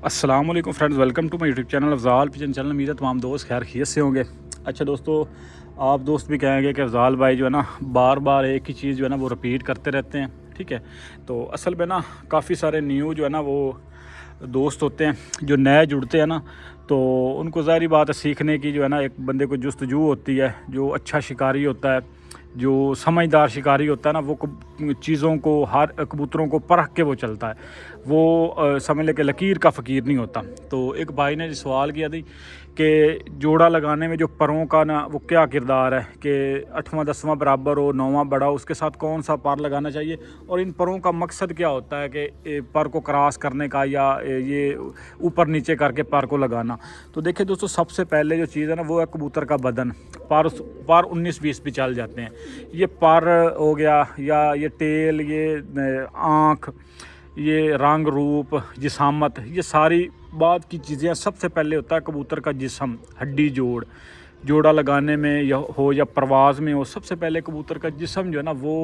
अस्सलाम वालेकुम friends, welcome to my YouTube channel Afzal pigeon channel. उम्मीद है तमाम दोस्त खैर खैरियत से होंगे। अच्छा दोस्तों, आप दोस्त भी कहेंगे कि अफ़ज़ाल भाई जो है ना बार बार एक ही चीज़ जो है ना वो रिपीट करते रहते हैं। ठीक है, तो असल में ना काफ़ी सारे न्यू जो है ना वो दोस्त होते हैं जो नए जुड़ते हैं ना, तो उनको ज़ाहिर बात है सीखने की जो है ना एक बंदे को जुस्तजू होती है। जो अच्छा शिकारी होता है, जो समझदार शिकारी होता है ना, वो चीज़ों को हर कबूतरों को परख के वो चलता है। वो समझ ले कि लकीर का फ़कीर नहीं होता। तो एक भाई ने सवाल किया थी कि जोड़ा लगाने में जो परों का ना वो क्या किरदार है, कि 8वां 10वां बराबर हो, 9वां बड़ा हो, उसके साथ कौन सा पर लगाना चाहिए, और इन परों का मकसद क्या होता है कि पर को क्रॉस करने का या ये ऊपर नीचे करके पर को लगाना। तो देखिए दोस्तों, सबसे पहले जो चीज़ है ना वो है कबूतर का बदन। पर 19-20 भी चल जाते हैं। ये पर हो गया या ये टेल, ये आँख, ये रंग रूप, जिसामत, ये सारी बात की चीज़ें। सबसे पहले होता है कबूतर का जिस्म, हड्डी जोड़ा लगाने में या परवाज़ में हो, सबसे पहले कबूतर का जिस्म जो है ना वो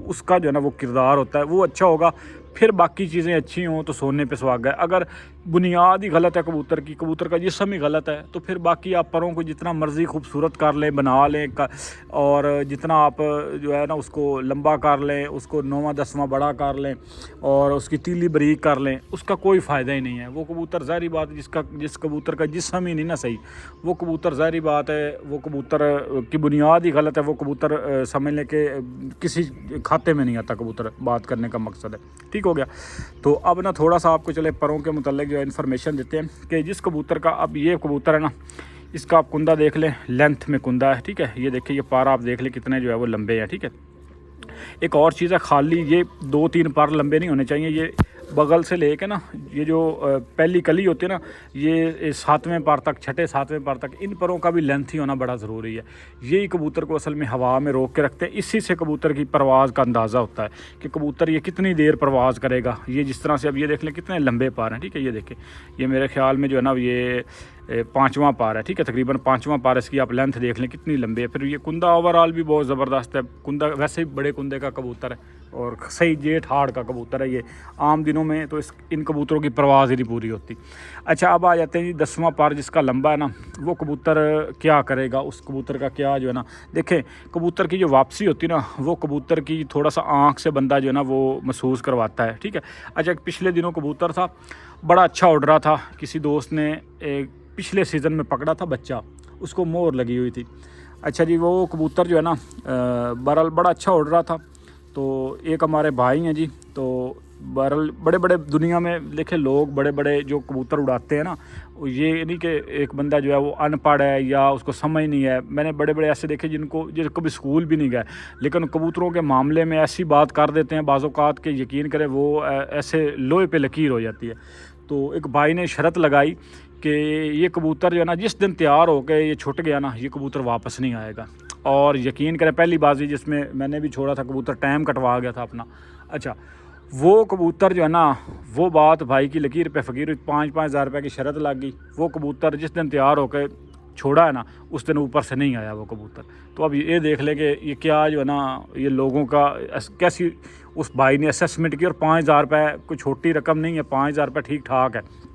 उसका जो है ना वो किरदार होता है, वो अच्छा होगा। फिर बाकी चीज़ें अच्छी हों तो सोने पे सुहागा है। अगर बुनियाद ही गलत है कबूतर की, कबूतर का जिस्म ही गलत है, तो फिर बाकी आप परों को जितना मर्ज़ी खूबसूरत कर लें, बना लें और जितना आप जो है ना उसको लंबा कर लें, उसको 9वां 10वां बड़ा कर लें और उसकी तीली बारीक कर लें, उसका कोई फ़ायदा ही नहीं है। वो कबूतर ज़ाहिर बात है जिस कबूतर का जिस्म ही नहीं ना सही, वो कबूतर ज़ाहिर बात है वो कबूतर की बुनियाद ही गलत है। वो कबूतर समझ लें कि किसी खाते में नहीं आता। कबूतर बात करने का मकसद है। ठीक हो गया। तो अब ना थोड़ा सा आपको चले परों के मुतालिक जो है इन्फॉर्मेशन देते हैं कि जिस कबूतर का, अब ये कबूतर है ना, इसका आप कुंदा देख लें, लेंथ में कुंदा है। ठीक है, ये देखिए, ये पर आप देख लें कितने जो है वो लंबे हैं। ठीक है, एक और चीज़ है, खाली ये 2-3 पर लंबे नहीं होने चाहिए। ये बगल से लेके ना, ये जो पहली कली होती है ना, ये 7वें पर तक, 6ठे 7वें पर तक, इन परों का भी लेंथ ही होना बड़ा ज़रूरी है। यही कबूतर को असल में हवा में रोक के रखते हैं। इसी से कबूतर की परवाज़ का अंदाज़ा होता है कि कबूतर ये कितनी देर परवाज़ करेगा। ये जिस तरह से अब ये देख लें कितने लंबे पर हैं। ठीक है, ये देखें, ये मेरे ख्याल में जो है ना ये 5वां पार है। ठीक है, तकरीबन 5वां पार। इसकी आप लेंथ देख लें कितनी लंबी है। फिर ये कुंदा ओवरऑल भी बहुत ज़बरदस्त है। कुंदा वैसे ही बड़े कुंदे का कबूतर है और सही जेठ हाड़ का कबूतर है। ये आम दिनों में तो इन कबूतरों की परवाज़ ही नहीं पूरी होती। अच्छा, अब आ जाते हैं जी 10वां पार, जिसका लंबा है ना, वो कबूतर क्या करेगा, उस कबूतर का क्या जो है ना, देखें कबूतर की जो वापसी होती है ना, वो कबूतर की थोड़ा सा आँख से बंदा जो है ना वो महसूस करवाता है। ठीक है। अच्छा, पिछले दिनों कबूतर था, बड़ा अच्छा उड़ रहा था। किसी दोस्त ने पिछले सीज़न में पकड़ा था बच्चा, उसको मोर लगी हुई थी। अच्छा जी, वो कबूतर जो है ना बहरहाल बड़ा अच्छा उड़ रहा था। तो एक हमारे भाई हैं जी, तो बहरहाल बड़े बड़े दुनिया में देखे लोग, बड़े बड़े जो कबूतर उड़ाते हैं ना, ये नहीं कि एक बंदा जो है वो अनपढ़ है या उसको समझ नहीं है। मैंने बड़े बड़े ऐसे देखे जिनको कभी स्कूल भी नहीं गए, लेकिन कबूतरों के मामले में ऐसी बात कर देते हैं बाज़ औक़ात के यकीन करें वो ऐसे लोहे पे लकीर हो जाती है। तो एक भाई ने शर्त लगाई कि ये कबूतर जो है ना जिस दिन तैयार हो के ये छुट गया ना, ये कबूतर वापस नहीं आएगा। और यकीन करें, पहली बाजी जिसमें मैंने भी छोड़ा था कबूतर, टाइम कटवा गया था अपना। अच्छा, वो कबूतर जो है ना, वो बात भाई की लकीर पे फ़कीर हुई। 5-5 हज़ार रुपये की शर्त लग गई। वो कबूतर जिस दिन तैयार होकर छोड़ा है ना, उस दिन ऊपर से नहीं आया वो कबूतर। तो अब ये देख ले कि ये क्या जो है ना, ये लोगों का कैसी उस भाई ने असेसमेंट की। और 5 हज़ार रुपये कोई छोटी रकम नहीं है, 5 हज़ार रुपये ठीक ठाक है।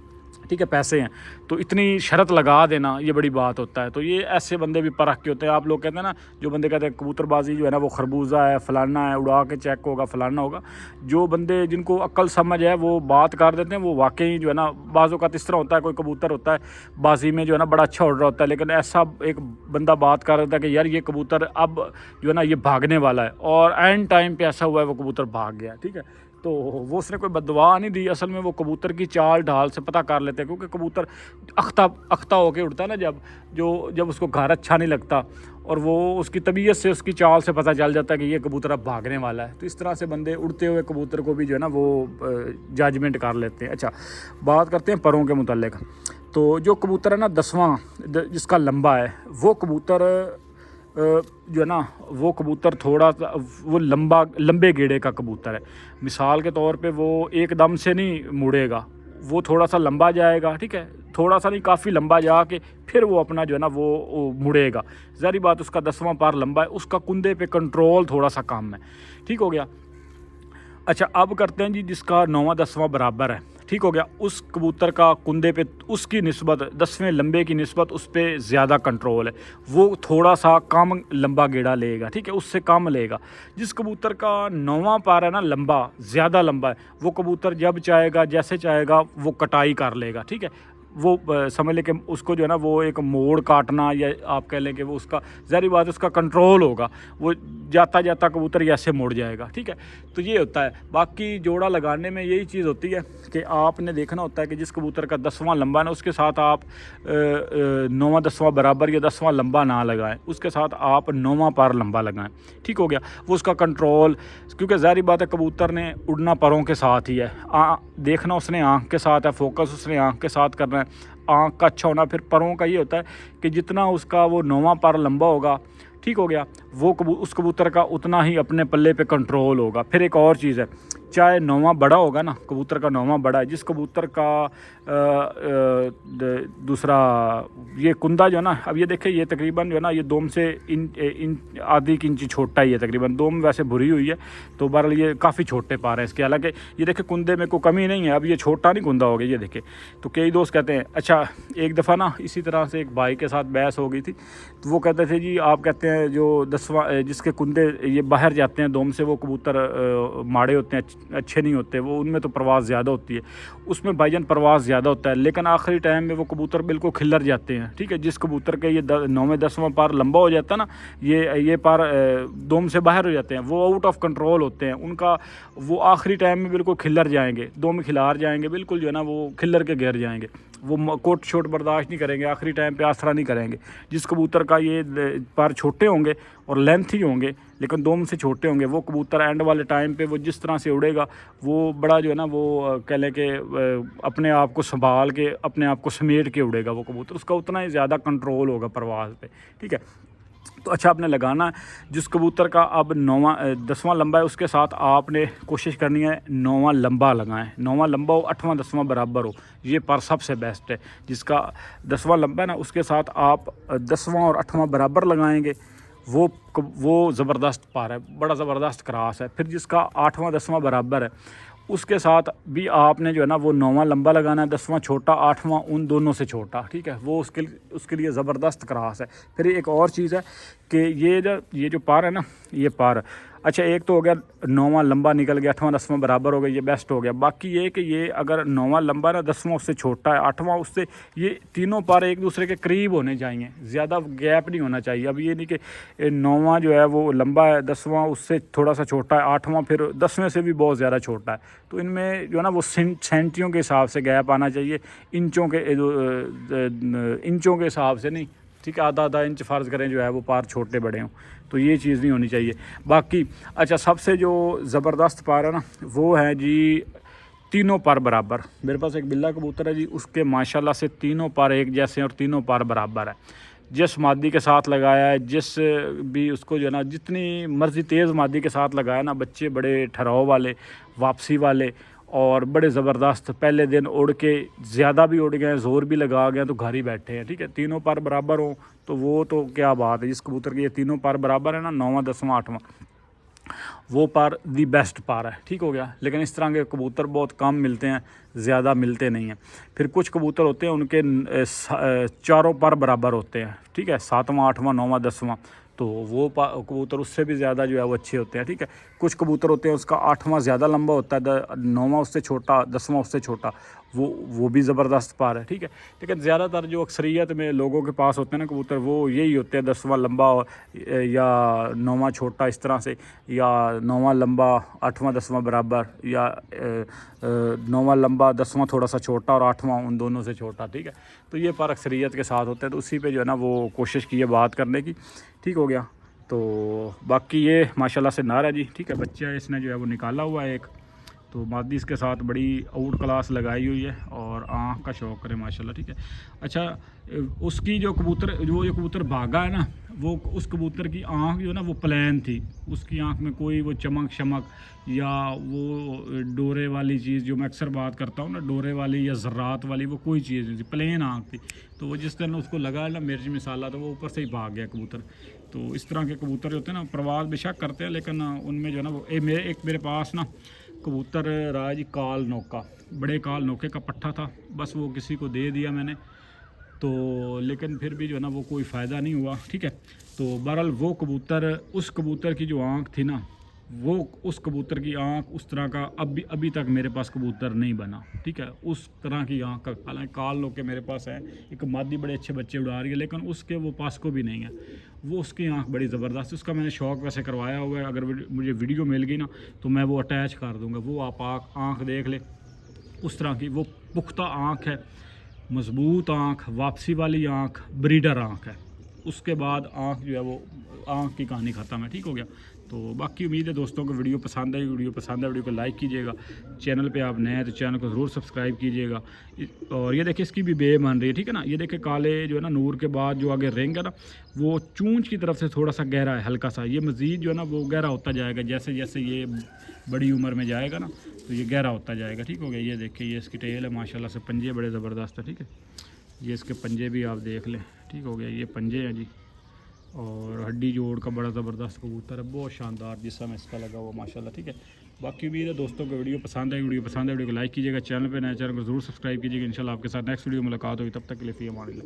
ठीक है, पैसे हैं, तो इतनी शर्त लगा देना ये बड़ी बात होता है। तो ये ऐसे बंदे भी परख के होते हैं। आप लोग कहते हैं ना, जो बंदे कहते हैं कबूतरबाजी जो है ना वो खरबूजा है, फलाना है, उड़ा के चेक होगा, फलाना होगा। जो बंदे जिनको अक्ल समझ है वो बात कर देते हैं। वो वाकई जो है ना, बाज़ों का इस तरह होता है, कोई कबूतर होता है बाजी में जो है ना बड़ा अच्छा उड़ रहा होता है, लेकिन ऐसा एक बंदा बात कर देता है कि यार ये कबूतर अब जो है ना ये भागने वाला है, और एंड टाइम पे ऐसा हुआ है वो कबूतर भाग गया। ठीक है, तो वो उसने कोई बददुआ नहीं दी। असल में वो कबूतर की चाल ढाल से पता कर लेते हैं, क्योंकि कबूतर अख्ता होके उड़ता है ना, जब उसको घर अच्छा नहीं लगता, और वो उसकी तबीयत से, उसकी चाल से पता चल जाता है कि ये कबूतर अब भागने वाला है। तो इस तरह से बंदे उड़ते हुए कबूतर को भी जो है ना वो जजमेंट कर लेते हैं। अच्छा, बात करते हैं परों के मुतालिक। तो जो कबूतर है ना 10वां जिसका लंबा है, वो कबूतर जो है ना, वो कबूतर थोड़ा सा वो लंबे गेड़े का कबूतर है। मिसाल के तौर पे वो एकदम से नहीं मुड़ेगा, वो थोड़ा सा लंबा जाएगा। ठीक है, थोड़ा सा नहीं, काफ़ी लंबा जाके फिर वो अपना जो है ना वो मुड़ेगा। ज़ाहिर बात, उसका 10वां पार लंबा है, उसका कुंदे पे कंट्रोल थोड़ा सा कम है। ठीक हो गया। अच्छा, अब करते हैं जी जिसका 9वां 10वां बराबर है। ठीक हो गया, उस कबूतर का कुंदे पे उसकी निस्बत 10वें लंबे की निस्बत उस पर ज़्यादा कंट्रोल है, वो थोड़ा सा कम लंबा गेड़ा लेगा, ठीक है, उससे कम लेगा। जिस कबूतर का 9वां पार है ना लंबा, ज़्यादा लंबा है, वो कबूतर जब चाहेगा जैसे चाहेगा वो कटाई कर लेगा, ठीक है। वो समझ लें कि उसको जो है ना वो एक मोड़ काटना, या आप कह लें कि वो उसका ज़ाहिर बात है उसका कंट्रोल होगा, वो जाता जाता कबूतर ऐसे मुड़ जाएगा, ठीक है। तो ये होता है। बाकी जोड़ा लगाने में यही चीज़ होती है कि आपने देखना होता है कि जिस कबूतर का 10वां लंबा ना, उसके साथ आप 9वां 10वां बराबर या 10वां लंबा ना लगाएं, उसके साथ आप 9वां पार लंबा लगाएं, ठीक हो गया। वो उसका कंट्रोल, क्योंकि ज़ाहिर बात है कबूतर ने उड़ना परों के साथ ही है, देखना उसने आँख के साथ है, फोकस उसने आँख के साथ करना है, आँख का अच्छा होना। फिर परों का ये होता है कि जितना उसका वो 9वां पर लंबा होगा, ठीक हो गया, वो उस कबूतर का उतना ही अपने पल्ले पे कंट्रोल होगा। फिर एक और चीज़ है, चाहे 9वां बड़ा होगा ना, कबूतर का 9वां बड़ा है, जिस कबूतर का दूसरा ये कुंदा जो है ना, अब ये देखें ये तकरीबन जो है ना ये दोम से आधी इंची छोटा ही है तकरीबन, दोम वैसे भुरी हुई है तो बहरहाल ये काफ़ी छोटे पा रहे हैं इसके। हालांकि ये देखें कुंदे में कोई कमी नहीं है, अब ये छोटा नहीं कुंदा हो गया, ये देखें। तो कई दोस्त कहते हैं, अच्छा एक दफ़ा ना इसी तरह से एक भाई के साथ बहस हो गई थी, तो वो कहते थे जी आप कहते हैं जो 10वां जिसके कुंदे ये बाहर जाते हैं दोम से, वो कबूतर माड़े होते हैं, अच्छे नहीं होते, वो उनमें तो परवाज़ ज़्यादा होती है, उसमें भाईजान परवाज़ ज़्यादा होता है, लेकिन आखिरी टाइम में वो कबूतर बिल्कुल खिलर जाते हैं, ठीक है। जिस कबूतर के ये 9वें 10वां पार लंबा हो जाता है ना, ये पार दोम से बाहर हो जाते हैं, वो आउट ऑफ कंट्रोल होते हैं, उनका वो आखिरी टाइम में बिल्कुल खिलर जाएंगे, दोम खिलार जाएंगे, बिल्कुल जो है ना वो खिलर के गिर जाएंगे, वो कोट शोट बर्दाश्त नहीं करेंगे, आखिरी टाइम पे आसरा नहीं करेंगे। जिस कबूतर का ये पार छोटे होंगे और लेंथ ही होंगे लेकिन दोम से छोटे होंगे, वो कबूतर एंड वाले टाइम पे वो जिस तरह से उड़ेगा, वो बड़ा जो है ना वो कह लें कि अपने आप को संभाल के, अपने आप को समेट के उड़ेगा वो कबूतर, उसका उतना ही ज़्यादा कंट्रोल होगा परवाज़ पे, ठीक है। तो अच्छा आपने लगाना है, जिस कबूतर का अब 9वां 10वां लंबा है, उसके साथ आपने कोशिश करनी है 9वां लंबा लगाएं, 9वां लंबा हो, 8वां 10वां बराबर हो, ये पर सबसे बेस्ट है। जिसका 10वां लंबा है ना, उसके साथ आप 10वां और 8वां बराबर लगाएंगे, वो ज़बरदस्त पार है, बड़ा ज़बरदस्त क्रास है। फिर जिसका 8वां 10वां बराबर है, उसके साथ भी आपने जो है ना वो 9वां लंबा लगाना है, 10वां छोटा, 8वां उन दोनों से छोटा, ठीक है। वो उसके लिए ज़बरदस्त क्रास है। फिर एक और चीज़ है कि ये जो पार है ना, ये पार, अच्छा एक तो हो गया 9वां लंबा निकल गया, 8वां 10वां बराबर हो गया, ये बेस्ट हो गया। बाकी ये कि ये अगर 9वां लंबा ना, 10वां उससे छोटा है, 8वां उससे, ये तीनों पार एक दूसरे के करीब होने चाहिए, ज़्यादा गैप नहीं होना चाहिए। अब ये नहीं कि 9वां जो है वो लंबा है, 10वां उससे थोड़ा सा छोटा है, 8वां फिर 10वें से भी बहुत ज़्यादा छोटा है, तो इनमें जो है ना वो सेंटियों के हिसाब से गैप आना चाहिए, इंचों के हिसाब से नहीं, ठीक है। आधा इंच फ़र्ज़ करें जो है वो पार छोटे बड़े हों, तो ये चीज़ नहीं होनी चाहिए। बाकी अच्छा सबसे जो ज़बरदस्त पार है ना, वो है जी तीनों पार बराबर। मेरे पास एक बिल्ला कबूतर है जी, उसके माशाल्लाह से तीनों पार एक जैसे और तीनों पार बराबर है। जिस मादी के साथ लगाया है, जिस भी उसको जो है ना जितनी मर्ज़ी तेज़ मादी के साथ लगाया ना, बच्चे बड़े ठहराव वाले, वापसी वाले और बड़े ज़बरदस्त, पहले दिन उड़ के ज़्यादा भी उड़ गए, ज़ोर भी लगा गए तो घर ही बैठे हैं, ठीक है। तीनों पार बराबर हो तो वो तो क्या बात है। जिस कबूतर के ये तीनों पार बराबर है ना, 9वां 10वां 8वां, वो पार दी बेस्ट पार है, ठीक हो गया। लेकिन इस तरह के कबूतर बहुत कम मिलते हैं, ज़्यादा मिलते नहीं हैं। फिर कुछ कबूतर होते हैं उनके चारों पार बराबर होते हैं, ठीक है, 7वां 8वां 9वां 10वां, तो वो कबूतर उससे भी ज़्यादा जो है वो अच्छे होते हैं, ठीक है। कुछ कबूतर होते हैं उसका 8वां ज़्यादा लंबा होता है, 9वां उससे छोटा, 10वां उससे छोटा, वो भी ज़बरदस्त पार है, ठीक है। लेकिन ज़्यादातर जो अक्सरियत में लोगों के पास होते हैं ना कबूतर, वो यही होते हैं 10वां लंबा या 9वां छोटा इस तरह से, या 9वां लंबा 8वां 10वां बराबर, या 9वां लंबा 10वां थोड़ा सा छोटा और 8वां उन दोनों से छोटा, ठीक है। तो ये पार अक्सरियत के साथ होते हैं, तो उसी पे जो है ना वो कोशिश की है बात करने की, ठीक हो गया। तो बाकी ये माशाल्लाह से नार है जी, ठीक है। बच्चा इसने जो है वो निकाला हुआ है एक, तो मादी इसके साथ बड़ी आउट क्लास लगाई हुई है और आँख का शौक़ करे माशाल्लाह, ठीक है। अच्छा उसकी जो कबूतर भागा है ना, वो उस कबूतर की आँख जो है ना वो प्लेन थी, उसकी आँख में कोई वो चमक शमक या वो डोरे वाली चीज़ जो मैं अक्सर बात करता हूँ ना, डोरे वाली या ज़र्रात वाली, वो कोई चीज़ नहीं थी, प्लेन आँख थी। तो वो जिस तरह उसको लगा है ना मिर्च मिसाला, तो वो ऊपर से ही भाग गया कबूतर। तो इस तरह के कबूतर होते हैं ना, प्रवास बेशक करते हैं, लेकिन उनमें जो है ना वो एक मेरे पास ना कबूतर रहा जी काल नौका, बड़े काल नौके का पट्ठा था, बस वो किसी को दे दिया मैंने, तो लेकिन फिर भी जो है ना वो कोई फ़ायदा नहीं हुआ। ठीक है, तो बहरहाल वो कबूतर, उस कबूतर की जो आँख थी ना, वो उस कबूतर की आँख उस तरह का अभी तक मेरे पास कबूतर नहीं बना। ठीक है, उस तरह की आँख का, हालांकि काल नौके मेरे पास है, एक मादी बड़े अच्छे बच्चे उड़ा रही है, लेकिन उसके वो पास को भी नहीं है, वो उसकी आँख बड़ी ज़बरदस्त। उसका मैंने शौक़ वैसे करवाया हुआ है, अगर मुझे वीडियो मिल गई ना तो मैं वो अटैच कर दूँगा। वो आप आँख देख ले, उस तरह की वो पुख्ता आँख है, मज़बूत आँख, वापसी वाली आँख, ब्रीडर आँख है। उसके बाद आँख जो है वो आँख की कहानी ख़त्म है। ठीक हो गया, तो बाकी उम्मीद है दोस्तों को वीडियो पसंद आई। वीडियो पसंद है वीडियो को लाइक कीजिएगा, चैनल पे आप नए हैं तो चैनल को ज़रूर सब्सक्राइब कीजिएगा। और ये देखिए इसकी भी बे बन रही है। ठीक है ना, ये देखिए काले जो है ना नूर के बाद जो आगे रिंग है ना, वो चूंच की तरफ से थोड़ा सा गहरा है, हल्का सा। ये मज़ीद जो है ना वो गहरा होता जाएगा, जैसे जैसे ये बड़ी उम्र में जाएगा ना तो ये गहरा होता जाएगा। ठीक हो गया, ये देखिए ये इसकी टेल है माशाल्लाह से, पंजे बड़े ज़बरदस्त है। ठीक है, ये इसके पंजे भी आप देख लें। ठीक हो गया, ये पंजे हैं जी, और हड्डी जोड़ का बड़ा ज़बरदस्त कबूतर है, बहुत शानदार जिसम इसका लगा हुआ माशाल्लाह। ठीक है, बाकी उम्मीद है दोस्तों को वीडियो पसंद है। वीडियो को लाइक कीजिएगा, चैनल पे नए चैनल को ज़रूर सब्सक्राइब कीजिएगा। इंशाल्लाह आपके साथ नेक्स्ट वीडियो मुलाकात होगी, तब तक के लिए फ़ी अमान अल्लाह।